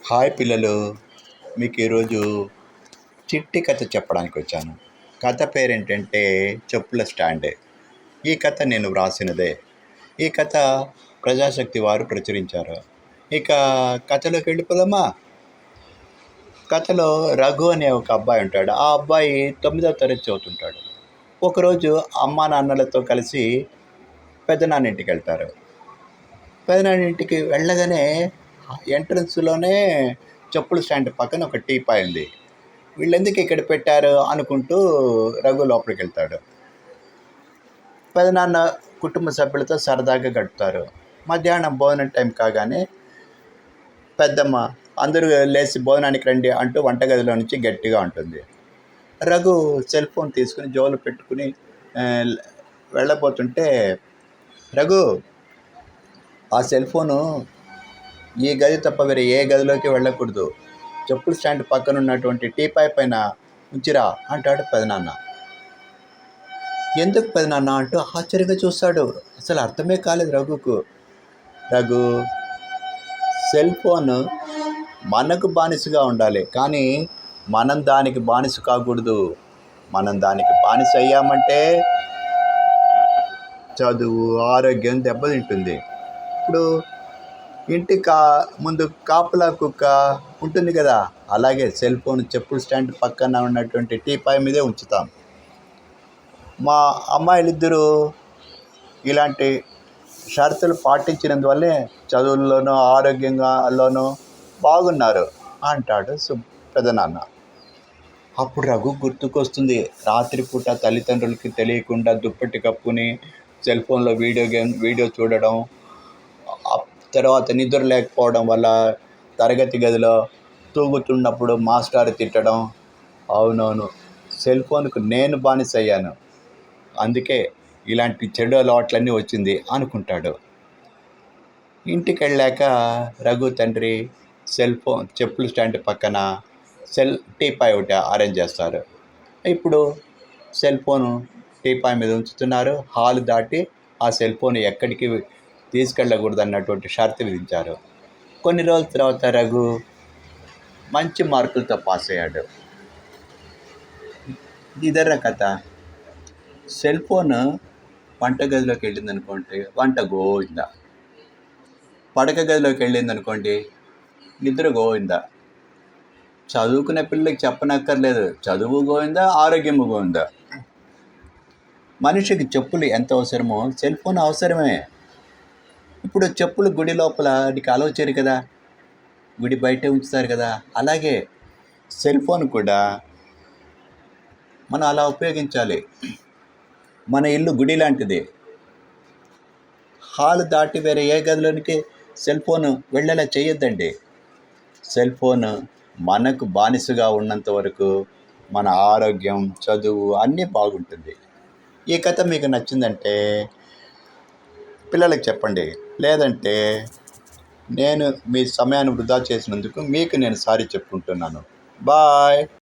Hi పిల్లలు, మీకు ఈరోజు చిట్టి కథ చెప్పడానికి వచ్చాను. కథ పేరేంటంటే చెప్పుల స్టాండ్. ఈ కథ నేను వ్రాసినదే. ఈ కథ ప్రజాశక్తి వారు ప్రచురించారు. ఇక కథలోకి వెళ్ళిపోదామా. కథలో రఘు అనే ఒక అబ్బాయి ఉంటాడు. ఆ అబ్బాయి 9వ తరగతి చదువుతుంటాడు. ఒకరోజు అమ్మా నాన్నలతో కలిసి పెద్దనాన్న ఇంటికి వెళ్తారు. పెదనాన్న ఇంటికి వెళ్ళగానే ఎంట్రన్స్లోనే చెప్పుల స్టాండ్ పక్కన ఒక టీపాయ్ ఉంది. వీళ్ళు ఎందుకు ఇక్కడ పెట్టారు అనుకుంటూ రఘు లోపలికి వెళ్తాడు. పెదనాన్న కుటుంబ సభ్యులతో సరదాగా గడుపుతారు. మధ్యాహ్నం భోజనం టైం కాగానే పెద్దమ్మ అందరూ లేచి భోజనానికి రండి అంటూ వంటగదిలో నుంచి గట్టిగా ఉంటుంది. రఘు సెల్ ఫోన్ తీసుకుని జోలు పెట్టుకుని వెళ్ళబోతుంటే, రఘు ఆ సెల్ ఫోను ఈ గది తప్ప వేరే ఏ గదిలోకి వెళ్ళకూడదు, చెప్పుల స్టాండ్ పక్కన ఉన్నటువంటి టీపాయ్ పైన ఉంచిరా అంటాడు పెదనాన్న. ఎందుకు పెదనాన్న అంటూ ఆశ్చర్యంగా చూస్తాడు. అసలు అర్థమే కాలేదు రఘుకు. రఘు, సెల్ ఫోన్ మనకు బానిసగా ఉండాలి, కానీ మనం దానికి బానిస కాకూడదు. మనం దానికి బానిస అయ్యామంటే చదువు, ఆరోగ్యం దెబ్బతింటుంది. ఇప్పుడు ఇంటి ముందు కాపలా కుక్క ఉంటుంది కదా, అలాగే సెల్ ఫోన్ చెప్పుల స్టాండ్ పక్కన ఉన్నటువంటి టీపాయ్ మీదే ఉంచుతాం. మా అమ్మాయిలిద్దరూ ఇలాంటి షరతులు పాటించినందువల్లే చదువుల్లోనూ ఆరోగ్యంగాలోనూ బాగున్నారు అంటాడు పెదనాన్న. అప్పుడు రఘు గుర్తుకొస్తుంది. రాత్రిపూట తల్లిదండ్రులకి తెలియకుండా దుప్పటి కప్పుని సెల్ ఫోన్లో వీడియో చూడడం, తర్వాత నిద్ర లేకపోవడం వల్ల తరగతి గదిలో తూగుతున్నప్పుడు మాస్టర్ తిట్టడం. అవునవును, సెల్ ఫోన్కు నేను బానిస అయ్యాను, అందుకే ఇలాంటి చెడు అలవాట్లన్నీ వచ్చింది అనుకుంటాడు. ఇంటికి వెళ్ళాక రఘు తండ్రి సెల్ ఫోన్ చెప్పుల స్టాండ్ పక్కన టీపాయ్ ఒకటి అరేంజ్ చేస్తారు. ఇప్పుడు సెల్ ఫోను టీపాయ్ మీద ఉంచుతున్నారు. హాల్ దాటి ఆ సెల్ ఫోన్ ఎక్కడికి తీసుకెళ్ళకూడదు అన్నటువంటి షరతు విధించారు. కొన్ని రోజుల తర్వాత రఘు మంచి మార్కులతో పాస్ అయ్యాడు. ఇదర్ర కథ. సెల్ ఫోన్ వంటగదిలోకి వెళ్ళింది అనుకోండి, వంట గోవిందా. పడక గదిలోకి వెళ్ళింది అనుకోండి, నిద్ర గోవిందా. చదువుకునే పిల్లలకి చెప్పనక్కర్లేదు, చదువు గోవిందా, ఆరోగ్యము గోవిందా. మనిషికి చెప్పులు ఎంత అవసరమో సెల్ ఫోన్ అవసరమే. ఇప్పుడు చెప్పులు గుడి లోపల నీకు అలౌ చేయరు కదా, గుడి బయటే ఉంచుతారు కదా, అలాగే సెల్ ఫోన్ కూడా మనం అలా ఉపయోగించాలి. మన ఇల్లు గుడి లాంటిది. హాల్ దాటి వేరే ఏ గదిలోనికి సెల్ ఫోన్ వెళ్ళేలా చేయొద్దండి. సెల్ ఫోన్ మనకు బానిసగా ఉన్నంత వరకు మన ఆరోగ్యం, చదువు అన్నీ బాగుంటుంది. ఈ కథ మీకు నచ్చిందంటే పిల్లలకు చెప్పండి. లేదంటే నేను మీ సమయాన్ని వృధా చేసినందుకు మీకు నేను సారీ చెప్పుకుంటున్నాను. బాయ్.